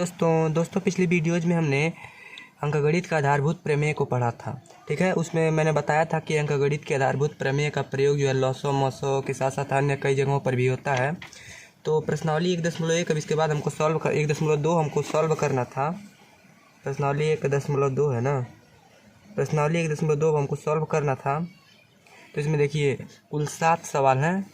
दोस्तों पिछली वीडियोज में हमने अंकगणित का आधारभूत प्रमेय को पढ़ा था। ठीक है, उसमें मैंने बताया था कि अंकगणित के आधारभूत प्रमेय का प्रयोग जो है लॉसो मॉसो के साथ साथ अन्य कई जगहों पर भी होता है। तो प्रश्नावली 1.1 अब इसके बाद हमको 1.2 हमको सॉल्व करना था। प्रश्नावली 1.2 है ना, प्रश्नावली 1.2 हमको सॉल्व करना था। तो इसमें देखिए कुल 7 सवाल हैं,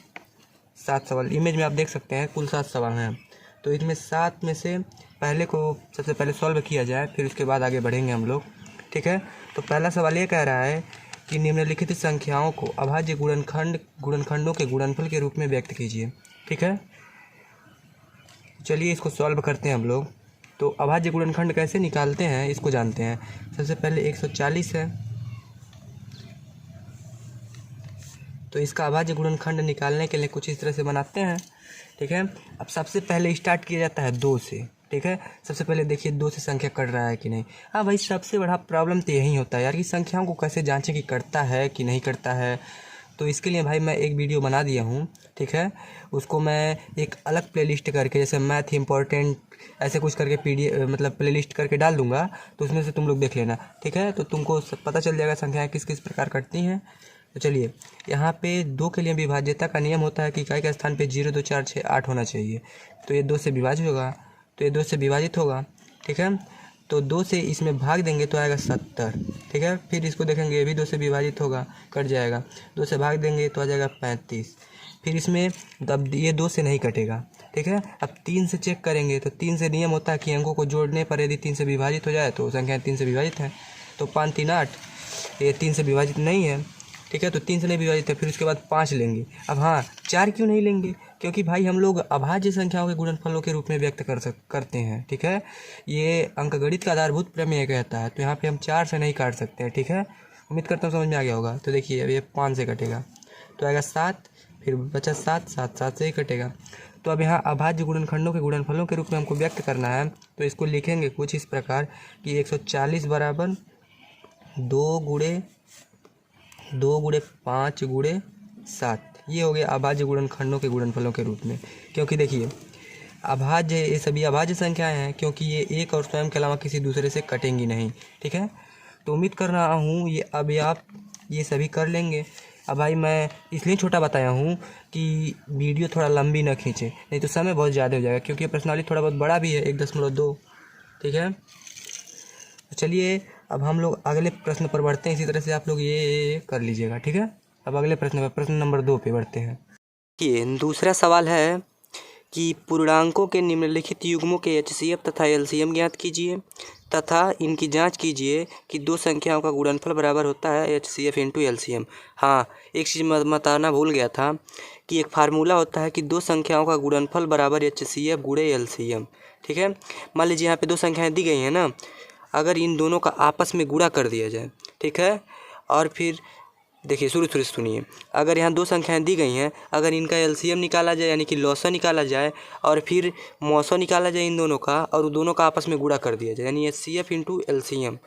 7 सवाल इमेज में आप देख सकते हैं, कुल 7 सवाल हैं। तो इसमें 7 में से पहले को सबसे पहले सॉल्व किया जाए, फिर उसके बाद आगे बढ़ेंगे हम लोग। ठीक है, तो पहला सवाल ये कह रहा है कि निम्नलिखित संख्याओं को अभाज्य गुणनखंडों के गुणनफल के रूप में व्यक्त कीजिए। ठीक है, चलिए इसको सॉल्व करते हैं हम लोग। तो अभाज्य गुणनखंड कैसे निकालते हैं इसको जानते हैं। सबसे पहले 140 है, तो इसका अभाज्य गुणनखंड निकालने के लिए कुछ इस तरह से बनाते हैं। ठीक है, अब सबसे पहले स्टार्ट किया जाता है 2 से। ठीक है, सबसे पहले देखिए 2 से संख्या कट रहा है कि नहीं। हाँ भाई, सबसे बड़ा प्रॉब्लम तो यही होता है यार कि संख्याओं को कैसे जांचें कि कटता है कि नहीं कटता है। तो इसके लिए भाई मैं एक वीडियो बना दिया हूँ। ठीक है, उसको मैं एक अलग प्लेलिस्ट करके, जैसे मैथ इम्पोर्टेंट ऐसे कुछ करके मतलब प्लेलिस्ट करके डाल दूँगा, तो उसमें से तुम लोग देख लेना। ठीक है, तो तुमको पता चल जाएगा संख्याएँ किस किस प्रकार कटती हैं। तो चलिए, यहाँ पे 2 के लिए विभाज्यता का नियम होता है कि इकाई के स्थान पे 0 2 4 6 8 होना चाहिए। तो ये 2 से विभाजित होगा, तो ये 2 से विभाजित होगा। ठीक है, तो 2 से इसमें भाग देंगे तो आएगा 70। ठीक है, फिर इसको देखेंगे, ये भी 2 से विभाजित होगा, कट जाएगा। 2 से भाग देंगे तो आ जाएगा 35। फिर इसमें अब ये 2 से नहीं कटेगा। ठीक है, अब 3 से चेक करेंगे, तो 3 से नियम होता है कि अंकों को जोड़ने पर यदि 3 से विभाजित हो जाए तो संख्या 3 से विभाजित है। तो 5 3 8, ये 3 से विभाजित नहीं है। ठीक है, तो 3 से नहीं विभाजित है, फिर उसके बाद 5 लेंगे। अब हाँ, 4 क्यों नहीं लेंगे, क्योंकि भाई हम लोग अभाज्य संख्याओं के गुणनफलों के रूप में व्यक्त करते हैं। ठीक है, ये अंकगणित का आधारभूत प्रमेय कहता है, तो यहाँ पे हम 4 से नहीं काट सकते हैं। ठीक है, उम्मीद करता हूँ समझ में आ गया होगा। तो देखिए अब ये 5 से कटेगा तो आएगा 7, फिर बचा 7 7 7 से ही कटेगा। तो अब यहाँ अभाज्य गुणनखंडों के गुणनफलों के रूप में हमको व्यक्त करना है, तो इसको लिखेंगे कुछ इस प्रकार कि 140 बराबर 2 गुणे 5 गुणे 7। ये हो गया अभाज्य गुणनखंडों के गुणनफलों के रूप में। क्योंकि देखिए अभाज्य, ये सभी अभाज्य संख्याएं हैं, क्योंकि ये एक और स्वयं के अलावा किसी दूसरे से कटेंगी नहीं। ठीक है, तो उम्मीद कर रहा हूँ ये अब आप ये सभी कर लेंगे। अब भाई मैं इसलिए छोटा बताया हूँ कि वीडियो थोड़ा लंबी न खींचे, नहीं तो समय बहुत ज़्यादा हो जाएगा, क्योंकि ये प्रश्नावली थोड़ा बहुत बड़ा भी है, 1.2। ठीक है, तो चलिए अब हम लोग अगले प्रश्न पर बढ़ते हैं। इसी तरह से आप लोग ये कर लीजिएगा। ठीक है, अब अगले प्रश्न पर, प्रश्न नंबर 2 पे बढ़ते हैं। ये दूसरा सवाल है कि पूर्णांकों के निम्नलिखित युग्मों के HCF तथा LCM ज्ञात कीजिए तथा इनकी जांच कीजिए कि 2 संख्याओं का गुणनफल बराबर होता है HCF इंटू LCM। हाँ, एक चीज़ बताना भूल गया था कि एक फार्मूला होता है कि 2 संख्याओं का गुणनफल बराबर HCF गुणे LCM। ठीक है, मान लीजिए यहाँ पे 2 संख्याएँ दी गई हैं ना, अगर इन दोनों का आपस में गुणा कर दिया जाए। ठीक है, और फिर देखिए शुरू से सुनिए, अगर यहाँ 2 संख्याएं दी गई हैं, अगर इनका LCM निकाला जाए यानी कि लॉसा निकाला जाए और फिर मौसा निकाला जाए इन दोनों का, और दोनों का आपस में गुणा कर दिया जाए यानी HCF इंटू LCM,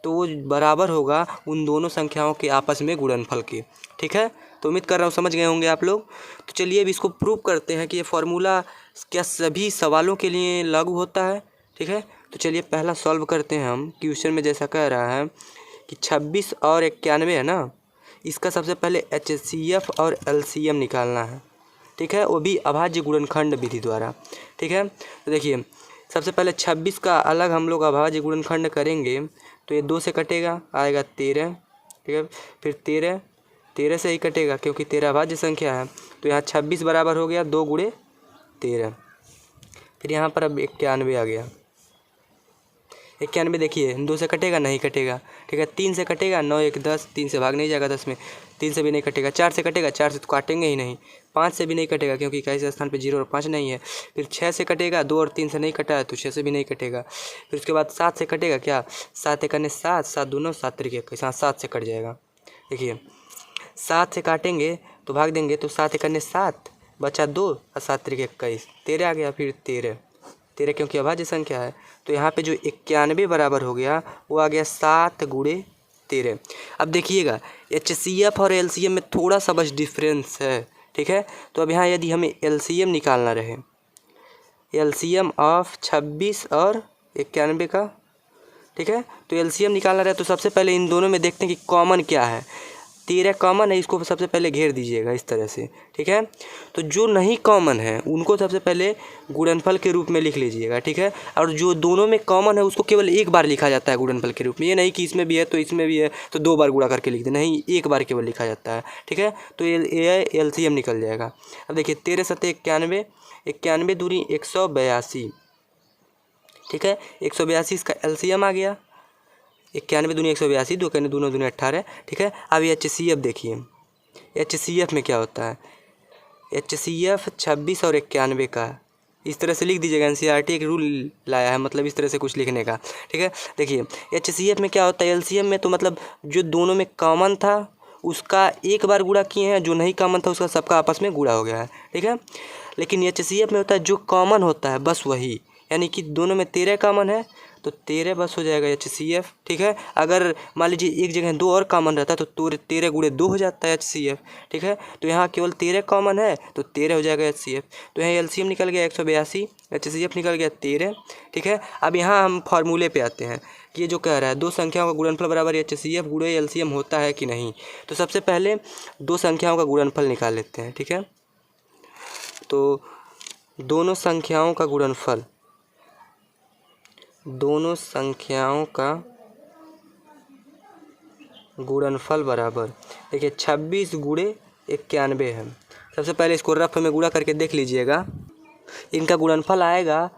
तो वो बराबर होगा उन दोनों संख्याओं के आपस में गुणनफल के। ठीक है, तो उम्मीद कर रहा हूँ समझ गए होंगे आप लोग। तो चलिए अब इसको प्रूव करते हैं कि ये फॉर्मूला क्या सभी सवालों के लिए लागू होता है। ठीक है, तो चलिए पहला सॉल्व करते हैं हम। क्वेश्चन में जैसा कह रहा है कि 26 और 91 है ना, इसका सबसे पहले HCF और LCM निकालना है। ठीक है, वो भी अभाज्य गुणनखंड विधि द्वारा। ठीक है, तो देखिए सबसे पहले 26 का अलग हम लोग अभाज्य गुणनखंड करेंगे, तो ये 2 से कटेगा, आएगा 13। ठीक है, फिर 13 से ही कटेगा क्योंकि 13 अभाज्य संख्या है, तो यहाँ 26 बराबर हो गया 2 गुणे 13। फिर यहाँ पर अब 91 आ गया। 91 देखिए 2 से कटेगा, नहीं कटेगा। ठीक है, 3 से कटेगा, 9 1 10, 3 से भाग नहीं जाएगा 10 में, 3 से भी नहीं कटेगा। 4 से कटेगा, 4 से तो काटेंगे ही नहीं। 5 से भी नहीं कटेगा क्योंकि इकाई के स्थान पे 0 और 5 नहीं है। फिर 6 से कटेगा, 2 और 3 से नहीं कटा है तो 6 से भी नहीं कटेगा। फिर उसके बाद 7 से कटेगा, क्या 7 1 7, 7 दूनो 7 3 21, हाँ 7 से कट जाएगा। देखिए 7 से काटेंगे तो भाग देंगे तो 7 1 7, बचा 2 और 7 3 21, 13 आ गया। फिर 13 क्योंकि अभाज्य संख्या है, तो यहाँ पे जो 91 बराबर हो गया वो आ गया 7 गुणे 13। अब देखिएगा HCF और LCM में थोड़ा सा बस डिफरेंस है। ठीक है, तो अब यहाँ यदि हमें LCM निकालना रहे, एलसीएम ऑफ 26 और 91 का, ठीक है। तो एलसीएम निकालना रहे तो सबसे पहले इन दोनों में देखते हैं कि कॉमन क्या है। 13 कॉमन है, इसको सबसे पहले घेर दीजिएगा इस तरह से, ठीक है। तो जो नहीं कॉमन है उनको सबसे पहले गुणनफल के रूप में लिख लीजिएगा, ठीक है। और जो दोनों में कॉमन है उसको केवल एक बार लिखा जाता है गुणनफल के रूप में, ये नहीं कि इसमें भी है तो इसमें भी है तो 2 बार गुणा करके लिख दे, नहीं, एक बार केवल लिखा जाता है, ठीक है। तो ये एलसीएम निकल जाएगा। अब देखिए 13 सत्ते 91, 91 दूनी 182, ठीक है। 182 इसका एलसीएम आ गया। 91 दूनी 182, 2 91 दूनी 18, ठीक है। अब HCF देखिए, HCF में क्या होता है। HCF 26 और 91 का इस तरह से लिख दीजिएगा। NCERT एक रूल लाया है, मतलब इस तरह से कुछ लिखने का, ठीक है। देखिए HCF में क्या होता है, LCM में तो मतलब जो दोनों में कॉमन था उसका एक बार गुणा किए हैं, जो नहीं कॉमन था उसका सबका आपस में गुणा हो गया है, ठीक है। लेकिन HCF में होता है जो कॉमन होता है बस वही, यानी कि दोनों में 13 कॉमन है तो 13 बस हो जाएगा HCF, ठीक है। अगर मान लीजिए एक जगह 2 और कॉमन रहता है तो 13 गुणे 2 हो जाता है HCF, ठीक है। तो यहाँ केवल 13 कॉमन है तो 13 हो जाएगा HCF। तो यहाँ LCM निकल गया 182, HCF निकल गया 13, ठीक है। अब यहाँ हम फार्मूले पे आते हैं कि ये जो कह रहा है दो संख्याओं का गुणनफल बराबर HCF गुणे LCM होता है कि नहीं। तो सबसे पहले दो संख्याओं का गुणनफल निकाल लेते हैं, ठीक है। तो दोनों संख्याओं का गुणनफल, दोनों संख्याओं का गुणनफल बराबर, देखिए 26 गुणे 91 है। सबसे पहले इसको रफ में गुणा करके देख लीजिएगा, इनका गुणनफल आएगा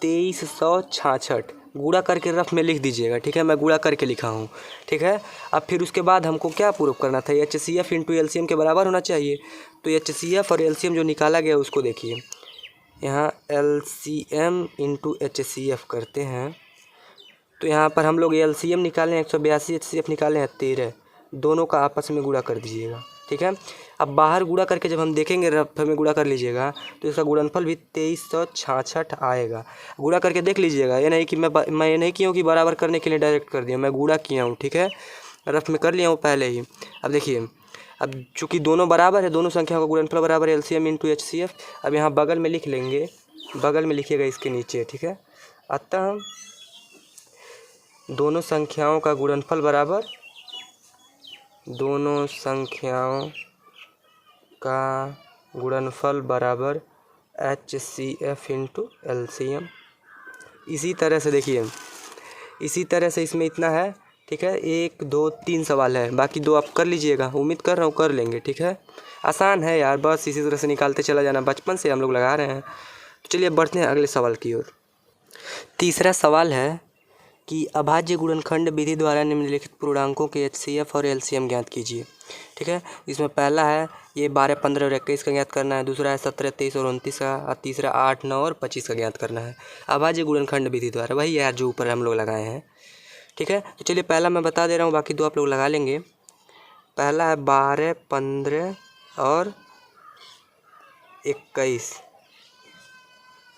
2366। गुणा करके रफ में लिख दीजिएगा, ठीक है। मैं गुणा करके लिखा हूँ, ठीक है। अब फिर उसके बाद हमको क्या प्रूव करना था, HCF इंटू LCM के बराबर होना चाहिए। तो HCF और LCM जो निकाला गया उसको देखिए, यहाँ LCM इंटू HCF करते हैं तो यहाँ पर हम लोग LCM निकाले हैं 182, HCF निकाले हैं 13, दोनों का आपस में गुणा कर दीजिएगा, ठीक है। अब बाहर गुणा करके जब हम देखेंगे, रफ में गुणा कर लीजिएगा तो इसका गुणनफल भी 2366 आएगा। गुणा करके देख लीजिएगा, ये नहीं कि मैं ये नहीं किया हूँ कि बराबर करने के लिए डायरेक्ट कर दिया, मैं गुणा किया हूँ, ठीक है। रफ में कर लिया हूँ पहले ही। अब देखिए, अब चूँकि दोनों बराबर है, दोनों संख्याओं का गुणनफल बराबर है LCM इंटू HCF। अब यहाँ बगल में लिख लेंगे, बगल में लिखिएगा इसके नीचे, ठीक है। अतः दोनों संख्याओं का गुणनफल बराबर, दोनों संख्याओं का गुणनफल बराबर HCF इंटू LCM। इसी तरह से देखिए, इसी तरह से इसमें इतना है, ठीक है। 1 2 3 सवाल है, बाकी 2 आप कर लीजिएगा, उम्मीद कर रहा हूँ कर लेंगे, ठीक है। आसान है यार, बस इसी तरह से निकालते चला जाना, बचपन से हम लोग लगा रहे हैं। तो चलिए बढ़ते हैं अगले सवाल की ओर। तीसरा सवाल है कि अभाज्य गुणनखंड विधि द्वारा निम्नलिखित पूर्णांकों के HCF और LCM ज्ञात कीजिए, ठीक है। इसमें पहला है ये 12, 15 और 21 का ज्ञात करना है, दूसरा है 17, 23 और 29 का, और तीसरा 8, 9 और 25 का ज्ञात करना है अभाज्य गुणनखंड विधि द्वारा, वही यार जो ऊपर हम लोग लगाए हैं, ठीक है। तो चलिए पहला मैं बता दे रहा हूँ, बाकी 2 आप लोग लगा लेंगे। पहला है 12, 15 और 21,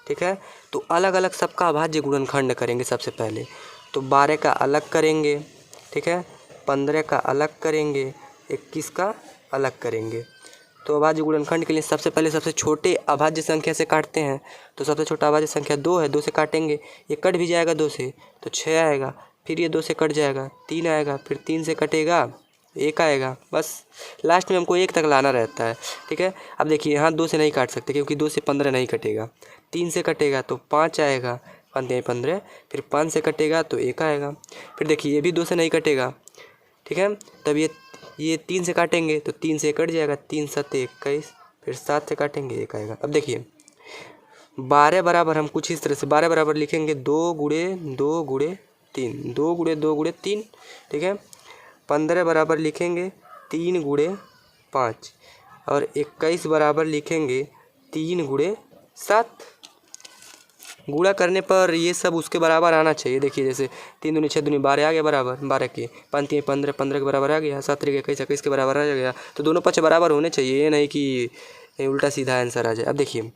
ठीक है। तो अलग अलग सबका अभाज्य गुणनखंड करेंगे सबसे पहले। तो 12 का अलग करेंगे, ठीक है, 15 का अलग करेंगे, 21 का अलग करेंगे। तो अभाज्य गुणनखंड के लिए सबसे पहले सबसे छोटे अभाज्य संख्या से काटते हैं। तो सबसे छोटा अभाज्य संख्या 2 है, 2 से काटेंगे, ये कट भी जाएगा 2 से तो 6 आएगा, फिर ये 2 से कट जाएगा 3 आएगा, फिर 3 से कटेगा 1 आएगा, बस लास्ट में हमको 1 तक लाना रहता है, ठीक है। अब देखिए यहाँ 2 से नहीं काट सकते क्योंकि 2 से 15 नहीं कटेगा, 3 से कटेगा तो 5 आएगा, 15, फिर 5 से कटेगा तो 1 आएगा, फिर देखिए ये भी 2 से नहीं कटेगा, ठीक है। तब ये 3 से काटेंगे तो 3 से कट जाएगा, 3 7 21, फिर 7 से काटेंगे 1 आएगा। अब देखिए 12 बराबर हम कुछ इस तरह से 12 बराबर लिखेंगे 2 गुणे 2 गुणे 3, 2 गुणे 2 गुणे 3, ठीक है। 15 बराबर लिखेंगे 3 गुणे 5 और 21 बराबर लिखेंगे 3 गुणे 7। गुणा करने पर ये सब उसके बराबर आना चाहिए। देखिए जैसे 3 दूनी 6 दूनी 12 आ गया बराबर, 12 के 5 3 15, 15 के बराबर आ गया, 7 3 21, 21 के बराबर आ गया। तो दोनों पक्ष बराबर होने चाहिए, ये नहीं कि उल्टा सीधा आंसर आ जाए। अब देखिए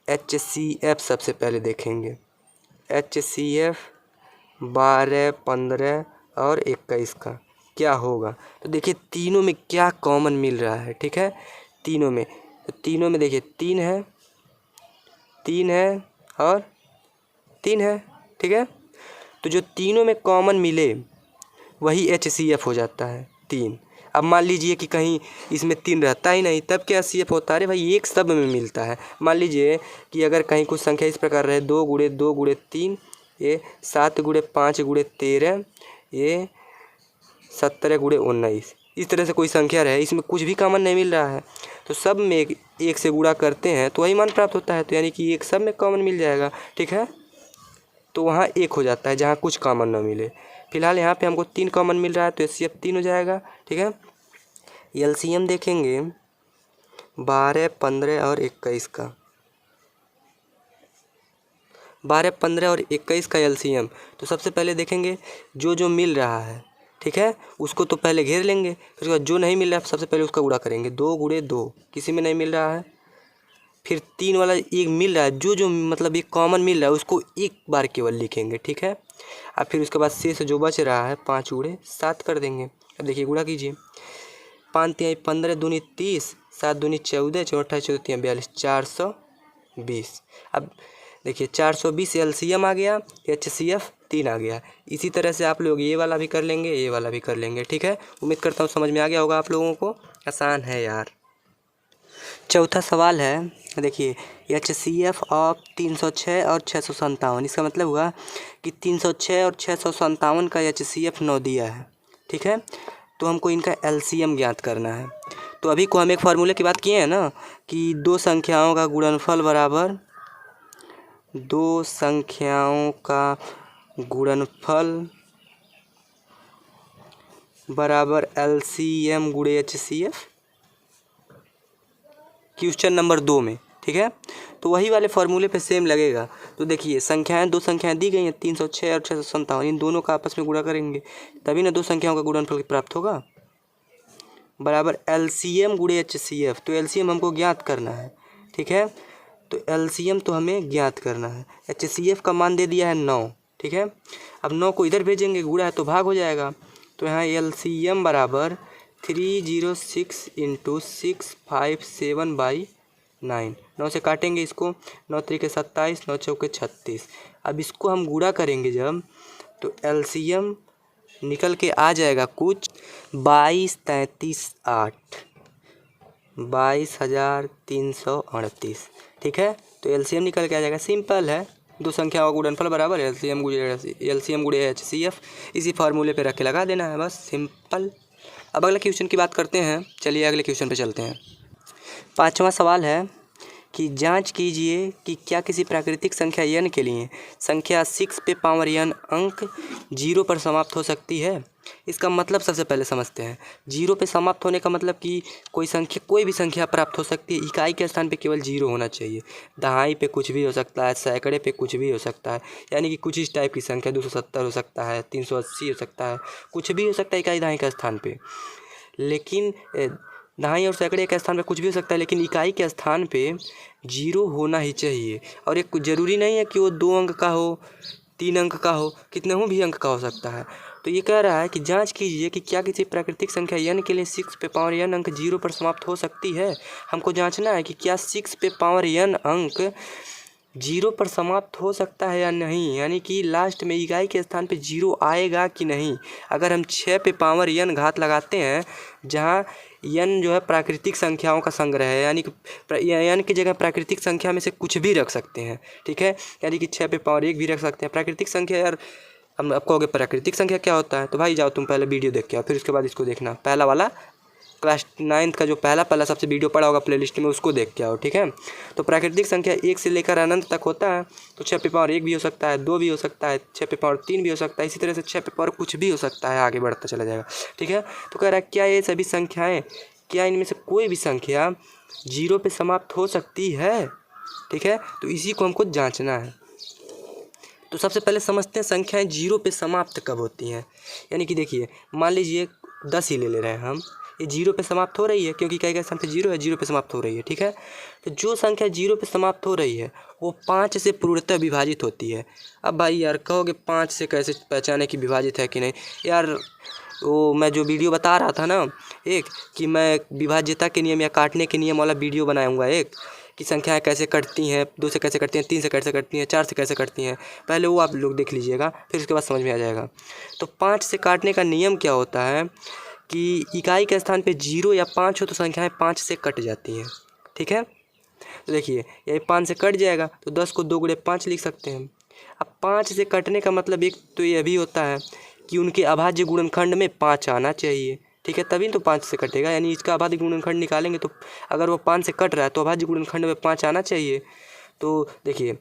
HCF सबसे पहले देखेंगे, HCF 12, 15 और 21 का क्या होगा। तो देखिए तीनों में क्या कॉमन मिल रहा है, ठीक है। तीनों में, तो तीनों में देखिए 3 है और 3 है, ठीक है। तो जो तीनों में कॉमन मिले वही HCF हो जाता है 3। अब मान लीजिए कि कहीं इसमें 3 रहता ही नहीं, तब क्या CF होता है? अरे भाई एक सब में मिलता है। मान लीजिए कि अगर कहीं कुछ संख्या इस प्रकार रहे 2 × 2 × 3, ये 7 × 5 × 13, ये 17 × 19, इस तरह से कोई संख्या रहे, इसमें कुछ भी कॉमन नहीं मिल रहा है, तो सब में एक से गुणा करते हैं तो वही मान प्राप्त होता है। तो यानी कि एक सब में कॉमन मिल जाएगा, ठीक है। तो वहाँ 1 हो जाता है जहाँ कुछ कॉमन ना मिले। फिलहाल यहाँ पे हमको 3 कॉमन मिल रहा है तो HCF 3 हो जाएगा, ठीक है। LCM देखेंगे 12, 15 और 21 का। 12, 15 और 21 का LCM। तो सबसे पहले देखेंगे जो मिल रहा है, ठीक है, उसको तो पहले घेर लेंगे। फिर उसके बाद जो नहीं मिल रहा है सबसे पहले उसका गुणा करेंगे। 2 × 2, किसी में नहीं मिल रहा है। फिर 3 वाला एक मिल रहा है, जो मतलब एक कॉमन मिल रहा है उसको एक बार केवल लिखेंगे, ठीक है। अब फिर उसके बाद शेष जो बच रहा है 5 × 7 कर देंगे। अब देखिए गुणा कीजिए। 5 × 3 = 15, 2 × 30, 7 × 2 = 14, 4 × 28, 14 × 3 = 42, 420। अब देखिए 420 LCM आ गया, HCF 3 आ गया। इसी तरह से आप लोग ये वाला भी कर लेंगे, ये वाला भी कर लेंगे, ठीक है। उम्मीद करता हूँ समझ में आ गया होगा आप लोगों को। आसान है यार। चौथा सवाल है, देखिए HCF ऑफ 306 और 657। इसका मतलब हुआ कि 306 और 657 का HCF 9 दिया है, ठीक है। तो हमको इनका LCM ज्ञात करना है। तो अभी को हम एक फार्मूले की बात किए हैं ना कि दो संख्याओं का गुणनफल बराबर LCM × HCF, क्वेश्चन नंबर 2 में, ठीक है। तो वही वाले फार्मूले पे सेम लगेगा। तो देखिए दो संख्याएं दी गई हैं 306 और 657, इन दोनों का आपस में गुणा करेंगे तभी ना दो संख्याओं का गुणनफल प्राप्त होगा। बराबर LCM × HCF। तो LCM हमको ज्ञात करना है, ठीक है। तो LCM तो हमें ज्ञात करना है। HCF का मान दे दिया है 9, ठीक है। अब 9 को इधर भेजेंगे, गुणा है तो भाग हो जाएगा। तो यहाँ LCM बराबर 306 × 657/9। 9 से काटेंगे इसको, 9 × 3 = 27, 9 × 4 = 36। अब इसको हम गुणा करेंगे जब, तो LCM निकल के आ जाएगा कुछ 22, 33, 8, 22,338, ठीक है। तो LCM निकल के आ जाएगा। सिंपल है, दो संख्याओं का गुणनफल बराबर LCM × HCF। इसी फार्मूले पे रख के लगा देना है, बस सिंपल। अब अगले क्वेश्चन की बात करते हैं। चलिए अगले क्वेश्चन पे चलते हैं। 5वां सवाल है कि जांच कीजिए कि क्या किसी प्राकृतिक संख्या n के लिए संख्या 6 पे पावर n अंक 0 पर समाप्त हो सकती है। इसका मतलब सबसे पहले समझते हैं। 0 पे समाप्त होने का मतलब कि कोई भी संख्या प्राप्त हो सकती है। इकाई के स्थान पे केवल 0 होना चाहिए। दहाई पे कुछ भी हो सकता है, सैकड़े पे कुछ भी हो सकता है, यानी कि कुछ इस टाइप की संख्या 270 हो सकता है, 380 हो सकता है, कुछ भी हो सकता है इकाई दहाई के स्थान पे। लेकिन दहाई और सैकड़े के स्थान पे कुछ भी हो सकता है, लेकिन इकाई के स्थान पे 0 होना ही चाहिए। और एक ज़रूरी नहीं है कि वो 2 अंक का हो, 3 अंक का हो, कितने भी अंक का हो सकता है। तो ये कह रहा है कि जांच कीजिए कि क्या किसी प्राकृतिक संख्या n के लिए 6 पे पावर n अंक 0 पर समाप्त हो सकती है। हमको जांचना है कि क्या 6 पे पावर n अंक 0 पर समाप्त हो सकता है या नहीं, यानी कि लास्ट में इकाई के स्थान पे 0 आएगा कि नहीं। अगर हम 6 पे पावर n घात लगाते हैं, जहाँ n जो है प्राकृतिक संख्याओं का संग्रह है, यानी कि n की जगह प्राकृतिक संख्या में से कुछ भी रख सकते हैं, ठीक है। यानी कि 6 पे पावर 1 भी रख सकते हैं। प्राकृतिक संख्या यार, हम आपको कहोगे प्राकृतिक संख्या क्या होता है, तो भाई जाओ तुम पहले वीडियो देख के आओ, फिर उसके बाद इसको देखना। पहला वाला क्लास 9th का जो पहला सबसे वीडियो पड़ा होगा प्लेलिस्ट में, उसको देख के आओ, ठीक है। तो प्राकृतिक संख्या 1 से लेकर अनंत तक होता है। तो 6 पे पावर 1 भी हो सकता है, 2 भी हो सकता है, 6 पे पावर 3 भी हो सकता है, इसी तरह से 6 पे पावर कुछ भी हो सकता है, आगे बढ़ता चला जाएगा, ठीक है। तो कह रहा है क्या ये सभी संख्याएँ, क्या इनमें से कोई भी संख्या 0 पे समाप्त हो सकती है, ठीक है। तो इसी को हमको जाँचना है। तो सबसे पहले समझते हैं संख्याएं 0 पे समाप्त कब होती हैं। यानी कि देखिए मान लीजिए 10 ही ले रहे हैं हम, ये 0 पे समाप्त हो रही है क्योंकि इकाई का स्थान पे 0 है, 0 पे समाप्त हो रही है, ठीक है। तो जो संख्या 0 पे समाप्त हो रही है वो 5 से पूर्णतः विभाजित होती है। अब भाई यार कहोगे 5 से कैसे पहचाने कि विभाजित है कि नहीं। यार वो मैं जो वीडियो बता रहा था ना एक, कि मैं विभाज्यता के नियम या काटने के नियम वाला वीडियो बनाऊँगा एक, कि संख्याएं कैसे कटती हैं, 2 से कैसे कटती हैं, 3 से कैसे कटती हैं, 4 से कैसे कटती हैं, पहले वो आप लोग देख लीजिएगा, फिर उसके बाद समझ में आ जाएगा। तो 5 से काटने का नियम क्या होता है कि इकाई के स्थान पे 0 या 5 हो तो संख्याएं 5 से कट जाती हैं। ठीक है, तो देखिए यही 5 से कट जाएगा तो 10 को 2 गुणे 5 लिख सकते हैं। अब 5 से कटने का मतलब एक तो ये भी होता है कि उनके अभाज्य गुणनखंड में 5 आना चाहिए। ठीक है, तभी तो 5 से कटेगा, यानी इसका अभाज्य गुणनखंड निकालेंगे तो अगर वो 5 से कट रहा है तो अभाज्य गुणनखंड में 5 आना चाहिए। तो देखिए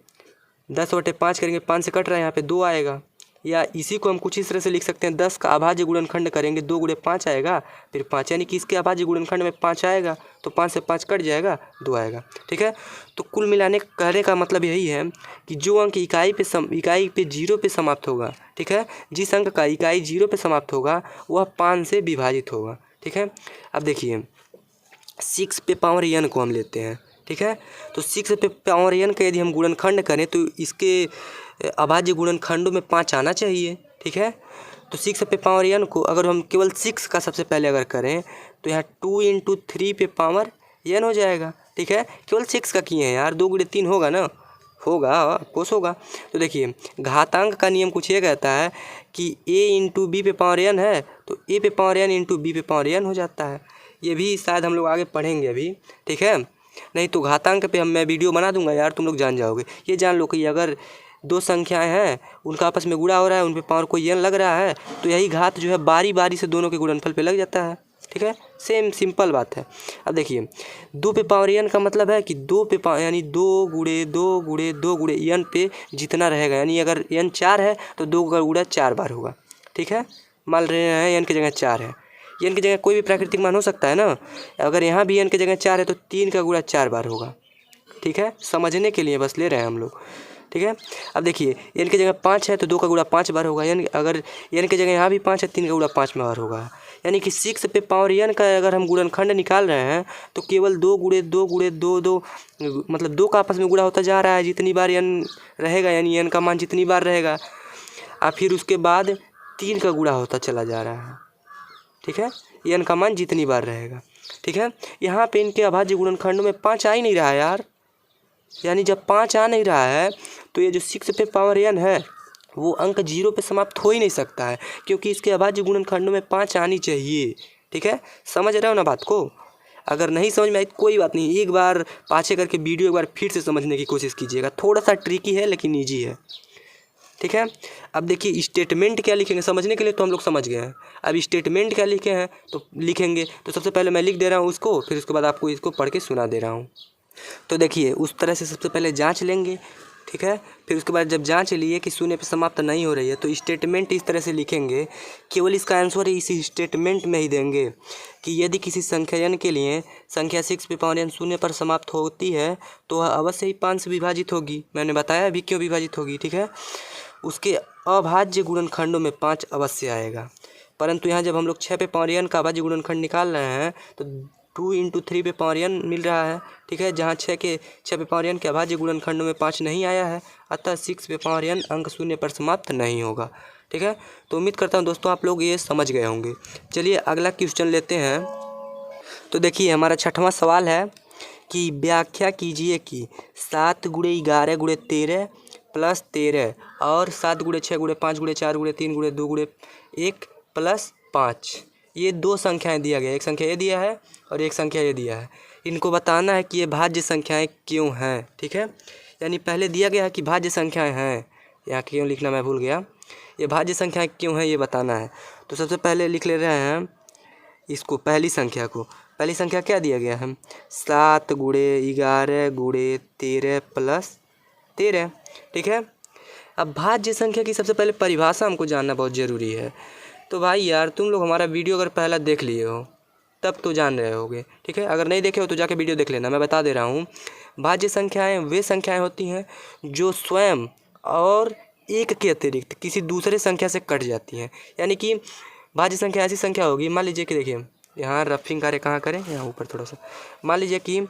10/5 करेंगे, 5 से कट रहा है, यहाँ पे 2 आएगा। या इसी को हम कुछ इस तरह से लिख सकते हैं, 10 का अभाज्य गुणनखंड करेंगे, 2 गुणे 5 आएगा, फिर 5, यानी कि इसके अभाज्य गुणनखंड में 5 आएगा, तो 5 से 5 कट जाएगा, 2 आएगा। ठीक है, तो कुल मिलाने कहने का मतलब यही है कि जो अंक इकाई पे 0 पे समाप्त होगा, ठीक है, जिस अंक का इकाई 0 पे समाप्त होगा वह 5 से विभाजित होगा। ठीक है, अब देखिए 6 पे पावर n को हम लेते हैं। ठीक है, तो 6 पे पावर n का यदि हम गुणनखंड करें तो इसके अभाज्य गुणनखंडों में 5 आना चाहिए। ठीक है, तो 6 पे पावर n को अगर हम केवल 6 का सबसे पहले अगर करें तो यहाँ 2 × 3 पे पावर n हो जाएगा। ठीक है, केवल 6 का किए हैं यार, 2 गुणे 3 होगा ना, होगा, ऑफकोर्स होगा। तो देखिए घातांक का नियम कुछ ये कहता है कि a × b पे पावर n है तो a पे पावर n × b पे पावर n हो जाता है। ये भी शायद हम लोग आगे पढ़ेंगे अभी। ठीक है, नहीं तो घातांक पे मैं वीडियो बना दूंगा यार, तुम लोग जान जाओगे। ये जान लो कि अगर 2 संख्याएं हैं, उनका आपस में गुणा हो रहा है, उन पे पावर कोई n लग रहा है, तो यही घात जो है बारी बारी से दोनों के गुणनफल पे लग जाता है। ठीक है, सेम सिंपल बात है। अब देखिए 2 पे पावर n का मतलब है कि 2 पे पावर यानी 2 गुणे 2 गुणे 2 गुणे n पे जितना रहेगा, यानी अगर n 4 है तो 2 का गुणा 4 बार होगा। ठीक है, मान रहे हैं n की जगह 4 है, n की जगह कोई भी प्राकृतिक मान हो सकता है ना, अगर यहाँ भी n की जगह 4 है तो 3 का गुणा 4 बार होगा। ठीक है, समझने के लिए बस ले रहे हैं हम लोग। ठीक है, अब देखिए n की जगह 5 है तो 2 का गुणा 5 बार होगा, यानी अगर n की जगह यहाँ भी 5 है, 3 का गुणा 5 बार होगा। यानी कि 6 पे पावर n का अगर हम गुणनखंड निकाल रहे हैं तो केवल 2 गुणे 2 गुणे 2 2 मतलब 2 का आपस में गुणा होता जा रहा है जितनी बार n रहेगा, यानी n का मान जितनी बार रहेगा, और फिर उसके बाद 3 का गुणा होता चला जा रहा है। ठीक है, n का मान जितनी बार रहेगा। ठीक है, यहाँ पे इनके अभाज्य गुणनखंड में 5 आ ही नहीं रहा है यार, यानी जब 5 आ नहीं रहा है तो ये जो 6 पे पावर n है वो अंक 0 पे समाप्त हो ही नहीं सकता है, क्योंकि इसके अभाज्य गुणनखंडों में 5 आनी चाहिए। ठीक है, समझ रहे हो ना बात को? अगर नहीं समझ में आई कोई बात नहीं, एक बार पाछे करके वीडियो एक बार फिर से समझने की कोशिश कीजिएगा, थोड़ा सा ट्रिकी है लेकिन ईजी है। ठीक है, अब देखिए स्टेटमेंट क्या लिखेंगे, समझने के लिए तो हम लोग समझ गए हैं, अब स्टेटमेंट क्या लिखे हैं तो लिखेंगे। तो सबसे पहले मैं लिख दे रहा हूँ उसको, फिर उसके बाद आपको इसको पढ़ के सुना दे रहा हूँ। तो देखिए उस तरह से सबसे पहले जांच लेंगे। ठीक है, फिर उसके बाद जब जांच लिए कि शून्य पे समाप्त नहीं हो रही है तो स्टेटमेंट इस तरह से लिखेंगे, केवल इसका आंसर इसी स्टेटमेंट में ही देंगे कि यदि किसी संख्या n के लिए संख्या 6 पे पावर n शून्य पर समाप्त होती है तो वह अवश्य ही 5 से विभाजित होगी। मैंने बताया अभी क्यों विभाजित होगी। ठीक है, उसके अभाज्य गुणनखंडों में 5 अवश्य आएगा, परंतु यहाँ जब हम लोग 6 पे पावर n का अभाज्य गुणनखंड निकाल रहे हैं तो 2 × 3 पे पावर n मिल रहा है। ठीक है, जहाँ 6 पे पावर n के अभाज्य गुणनखंडों में 5 नहीं आया है, अतः 6 पे पावर n अंक शून्य पर समाप्त नहीं होगा। ठीक है, तो उम्मीद करता हूँ दोस्तों आप लोग ये समझ गए होंगे। चलिए अगला क्वेश्चन लेते हैं। तो देखिए हमारा 6वां सवाल है कि व्याख्या कीजिए कि 7 गुणे 11 गुणे 13 प्लस 13 और 7 गुणे 6 गुणे 5 गुणे 4 गुणे 3 गुणे 2 गुणे 1 प्लस 5, ये 2 संख्याएं दिया गया है, एक संख्या ये दिया है और एक संख्या ये दिया है। इनको बताना है कि ये भाज्य संख्याएं क्यों हैं। ठीक है, यानी पहले दिया गया है कि भाज्य संख्याएं हैं, यहाँ क्यों लिखना मैं भूल गया, ये भाज्य संख्याएं क्यों हैं ये बताना है। तो सबसे पहले लिख ले रहे हैं इसको, पहली संख्या को। पहली संख्या क्या दिया गया है, 7 गुणे 11 गुणे 13 प्लस 13। ठीक है, अब भाज्य संख्या की सबसे पहले परिभाषा हमको जानना बहुत ज़रूरी है। तो भाई यार तुम लोग हमारा वीडियो अगर पहला देख लिए हो तब तो जान रहे होगे। ठीक है, अगर नहीं देखे हो तो जाके वीडियो देख लेना। मैं बता दे रहा हूँ, भाज्य संख्याएं वे संख्याएं होती हैं जो स्वयं और एक के अतिरिक्त किसी दूसरे संख्या से कट जाती हैं। यानी कि भाज्य संख्या ऐसी संख्या होगी, मान लीजिए कि देखिए यहाँ रफिंग कार्य कहाँ करें, यहाँ ऊपर थोड़ा सा, मान लीजिए कि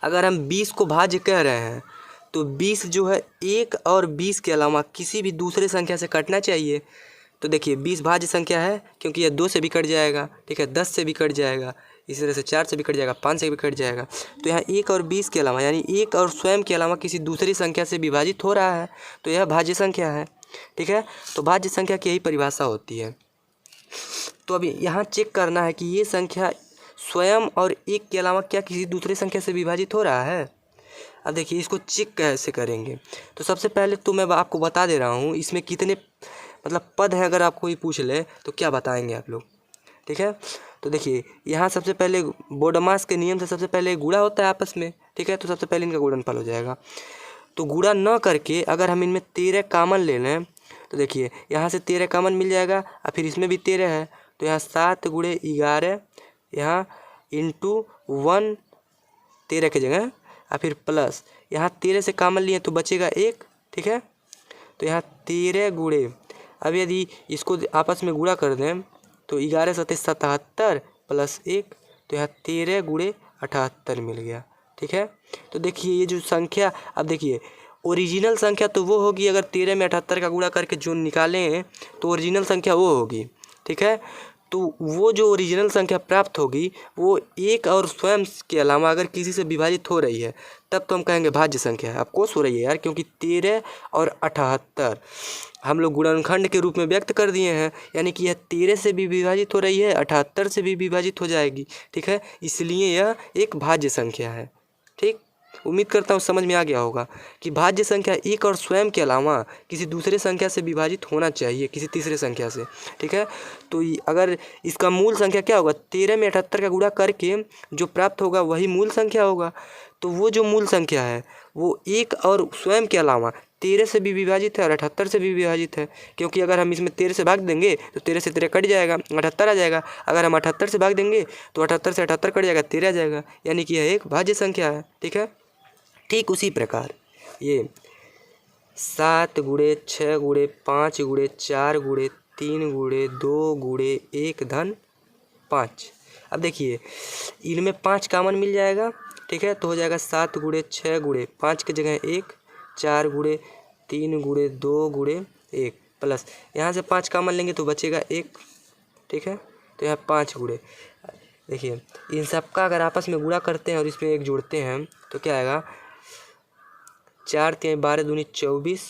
अगर हम 20 को भाज्य कह रहे हैं तो 20 जो है 1 और 20 के अलावा किसी भी दूसरे संख्या से कटना चाहिए। तो देखिए 20 भाज्य संख्या है क्योंकि यह 2 से भी कट जाएगा। ठीक है, 10 से भी कट जाएगा, इसी तरह से 4 से भी कट जाएगा, 5 से भी कट जाएगा। तो यहाँ 1 और 20 के अलावा यानी 1 और स्वयं के अलावा किसी दूसरी संख्या से विभाजित हो रहा है, तो यह भाज्य संख्या है। ठीक है, तो भाज्य संख्या की यही परिभाषा होती है। तो अभी यहाँ चेक करना है कि ये संख्या स्वयं और 1 के अलावा क्या किसी दूसरे संख्या से विभाजित हो रहा है। अब देखिए इसको चेक कैसे करेंगे। तो सबसे पहले तो मैं आपको बता दे रहा हूँ इसमें कितने मतलब पद है। अगर आपको कोई पूछ ले तो क्या बताएंगे आप लोग। ठीक है, तो देखिए यहाँ सबसे पहले बोडमास के नियम से सबसे पहले गुणा होता है आपस में। ठीक है, तो सबसे पहले इनका गुणनफल हो जाएगा। तो गुणा न करके अगर हम इनमें 13 कॉमन ले लें तो देखिए यहाँ से 13 कॉमन मिल जाएगा और फिर इसमें भी 13 है, तो यहाँ 7 गुणे 11 यहाँ इंटू 1 13 की जगह और फिर प्लस यहाँ 13 से कॉमन लिए तो बचेगा 1। ठीक है, तो यहाँ 13 गुणे, अब यदि इसको आपस में गुणा कर दें तो 11 सत्ते 77 प्लस 1, तो यहाँ 13 गुणे 78 मिल गया। ठीक है, तो देखिए ये जो संख्या, अब देखिए ओरिजिनल संख्या तो वो होगी अगर 13 में 78 का गुणा करके जो निकालें तो ओरिजिनल संख्या वो होगी। ठीक है, तो वो जो ओरिजिनल संख्या प्राप्त होगी वो 1 और स्वयं के अलावा अगर किसी से विभाजित हो रही है तब तो हम कहेंगे भाज्य संख्या है। ऑफकोर्स हो रही है यार, क्योंकि 13 और 78 हम लोग गुणनखंड के रूप में व्यक्त कर दिए हैं, यानी कि यह 13 से भी विभाजित हो रही है, 78 से भी विभाजित हो जाएगी। ठीक है, इसलिए यह एक भाज्य संख्या है। ठीक, उम्मीद करता हूँ समझ में आ गया होगा कि भाज्य संख्या 1 और स्वयं के अलावा किसी दूसरे संख्या से विभाजित होना चाहिए, किसी तीसरे संख्या से। ठीक है, तो अगर इसका मूल संख्या क्या होगा, 13 में 78 का गुणा करके जो प्राप्त होगा वही मूल संख्या होगा। तो वो जो मूल संख्या है वो 1 और स्वयं के अलावा 13 से भी विभाजित है और 78 से भी विभाजित है, क्योंकि अगर हम इसमें 13 से भाग देंगे तो 13 से 13 कट जाएगा, 78 आ जाएगा। अगर हम 78 से भाग देंगे तो 78 से 78 कट जाएगा, 13 आ जाएगा, यानी कि यह एक भाज्य संख्या है। ठीक है, ठीक उसी प्रकार ये 7 गुणे 6 गुणे 5 गुणे 4 गुणे 3 गुणे 2 गुणे 1 धन 5। अब देखिए इनमें 5 कॉमन मिल जाएगा। ठीक है, तो हो जाएगा 7 गुणे 6 गुणे 5 की जगह 1, 4 गुणे 3 गुणे 2 गुणे 1 प्लस यहाँ से 5 कॉमन लेंगे तो बचेगा 1। ठीक है, तो यहाँ 5 गुणे, देखिए इन सब का अगर आपस में गुणा करते हैं और इसमें 1 जोड़ते हैं तो क्या आएगा, 4 3 12 दूनी 24,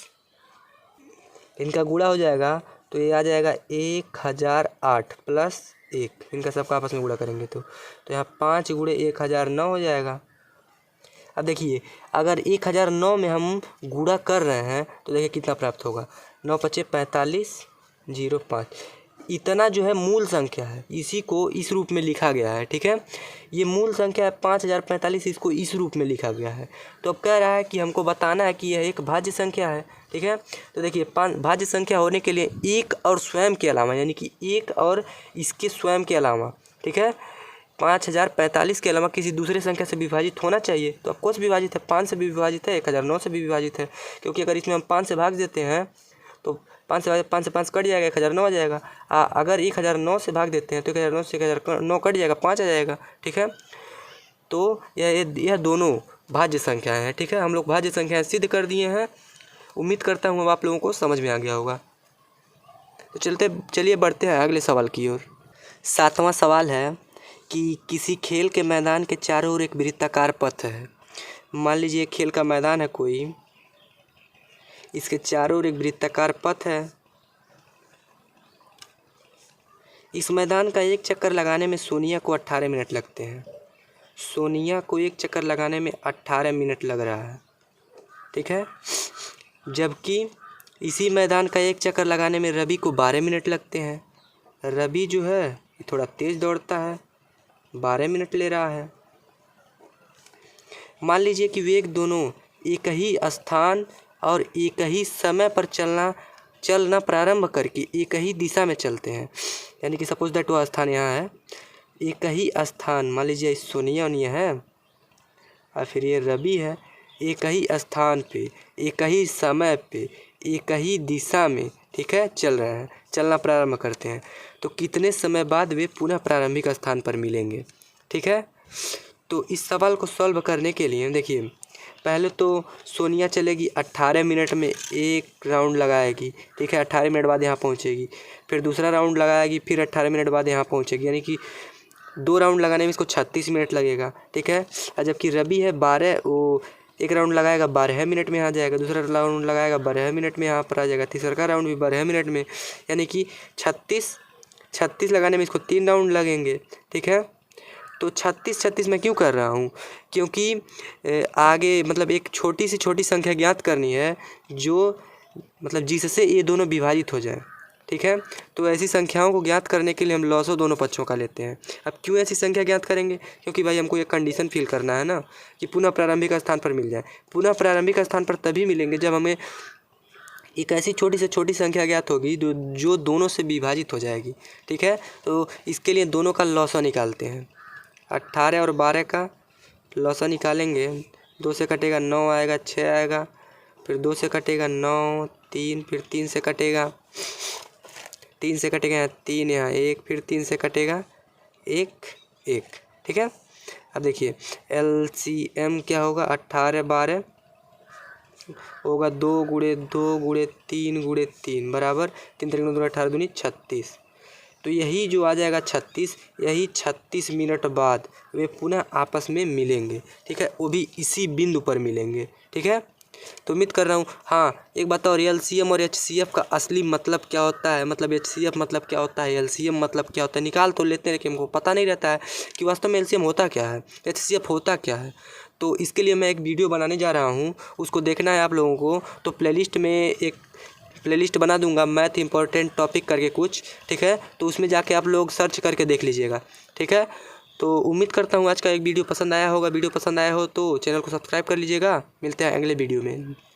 इनका गुणा हो जाएगा तो ये आ जाएगा 1008 प्लस 1, इनका सबका आपस में गुणा करेंगे तो यहाँ 5 गुणे 1009 हो जाएगा। अब देखिए अगर 1009 में हम गुणा कर रहे हैं तो देखिए कितना प्राप्त होगा, 9 पचे 45 05, इतना जो है मूल संख्या है, इसी को इस रूप में लिखा गया है। ठीक है, ये मूल संख्या है 5045, इसको इस रूप में लिखा गया है। तो अब कह रहा है कि हमको बताना है कि यह एक भाज्य संख्या है। ठीक है, तो देखिए भाज्य संख्या होने के लिए 1 और स्वयं के अलावा, यानी कि 1 और इसके स्वयं के अलावा, ठीक है 5045 के अलावा किसी दूसरे संख्या से विभाजित होना चाहिए। तो ऑफकोर्स विभाजित है, 5 से भी विभाजित है, 1009 से भी विभाजित है, क्योंकि अगर इसमें हम 5 से भाग देते हैं तो 5 से 5 कट जाएगा, 1009 आ जाएगा। अगर 1009 से भाग देते हैं तो 1009 से 1009 कट जाएगा, 5 आ जाएगा। ठीक है, तो यह दोनों भाज्य संख्याएं हैं। ठीक है, हम लोग भाज्य संख्याएं सिद्ध कर दिए हैं। उम्मीद करता हूँ अब आप लोगों को समझ में आ गया होगा। तो चलिए बढ़ते हैं अगले सवाल की ओर। 7वां सवाल है कि किसी खेल के मैदान के चारों ओर एक वृत्ताकार पथ है। मान लीजिए खेल का मैदान है कोई, इसके चारों ओर एक वृत्ताकार पथ है। इस मैदान का एक चक्कर लगाने में सोनिया को 18 मिनट लगते हैं। सोनिया को एक चक्कर लगाने में 18 मिनट लग रहा है। ठीक है, जबकि इसी मैदान का एक चक्कर लगाने में रवि को 12 मिनट लगते हैं। रवि जो है ये थोड़ा तेज़ दौड़ता है, 12 मिनट ले रहा है। मान लीजिए कि वे एक दोनों एक ही स्थान और एक ही समय पर चलना प्रारंभ करके एक ही दिशा में चलते हैं। यानी कि सपोज दैट वो स्थान यहाँ है, एक ही स्थान, मान लीजिए सोनिया है और फिर ये रवि है, एक ही स्थान पे एक ही समय पे एक ही दिशा में, ठीक है, चल रहे हैं, चलना प्रारंभ करते हैं। तो कितने समय बाद वे पुनः प्रारंभिक स्थान पर मिलेंगे। ठीक है, तो इस सवाल को सॉल्व करने के लिए देखिए पहले तो सोनिया चलेगी 18 मिनट में एक राउंड लगाएगी। ठीक है, 18 मिनट बाद यहाँ पहुँचेगी, फिर दूसरा राउंड लगाएगी, फिर 18 मिनट बाद यहाँ पहुँचेगी, यानी कि 2 राउंड लगाने में इसको 36 मिनट लगेगा, ठीक है। और जबकि रवि है 12, वो एक राउंड लगाएगा 12 मिनट में आ जाएगा, दूसरा राउंड लगाएगा 12 मिनट में यहाँ पर आ जाएगा, तीसरा राउंड भी 12 मिनट में, यानी कि 36 लगाने में इसको 3 राउंड लगेंगे, ठीक है। तो 36 मैं क्यों कर रहा हूँ, क्योंकि आगे मतलब एक छोटी से छोटी संख्या ज्ञात करनी है जो मतलब जिससे ये दोनों विभाजित हो जाए, ठीक है। तो ऐसी संख्याओं को ज्ञात करने के लिए हम लॉसो दोनों पक्षों का लेते हैं। अब क्यों ऐसी संख्या ज्ञात करेंगे, क्योंकि भाई हमको ये कंडीशन फिल करना है ना कि पुनः प्रारंभिक स्थान पर मिल जाए। पुनः प्रारंभिक स्थान पर तभी मिलेंगे जब हमें एक ऐसी छोटी से छोटी संख्या ज्ञात होगी जो दोनों से विभाजित हो जाएगी, ठीक है। तो इसके लिए दोनों का लॉसो निकालते हैं। 18 और 12 का लॉसो निकालेंगे, 2 से कटेगा 9 आएगा, 6 आएगा, फिर 2 से कटेगा 9, 3, फिर 3 से कटेगा 3 से कटेगा यहाँ 3, यहाँ 1, फिर 3 से कटेगा 1, 1, ठीक है। अब देखिए LCM क्या होगा, 18 12 होगा 2 गुणे 2 गुणे 3 गुणे 3 बराबर 3 3 2 18 दूनी 36। तो यही जो आ जाएगा 36, यही 36 मिनट बाद वे पुनः आपस में मिलेंगे, ठीक है। वो भी इसी बिंदु पर मिलेंगे, ठीक है। तो उम्मीद कर रहा हूँ। हाँ एक बात और, LCM और HCF का असली मतलब क्या होता है, मतलब HCF मतलब क्या होता है, LCM मतलब क्या होता है, निकाल तो लेते हैं लेकिन हमको पता नहीं रहता है कि वास्तव में LCM होता क्या है, HCF होता क्या है। तो इसके लिए मैं एक वीडियो बनाने जा रहा हूँ, उसको देखना है आप लोगों को। तो प्लेलिस्ट में एक प्लेलिस्ट बना दूंगा, मैथ इंपॉर्टेंट टॉपिक करके कुछ, ठीक है। तो उसमें जाके आप लोग सर्च करके देख लीजिएगा, ठीक है। तो उम्मीद करता हूँ आज का एक वीडियो पसंद आया होगा। वीडियो पसंद आया हो तो चैनल को सब्सक्राइब कर लीजिएगा। मिलते हैं अगले वीडियो में।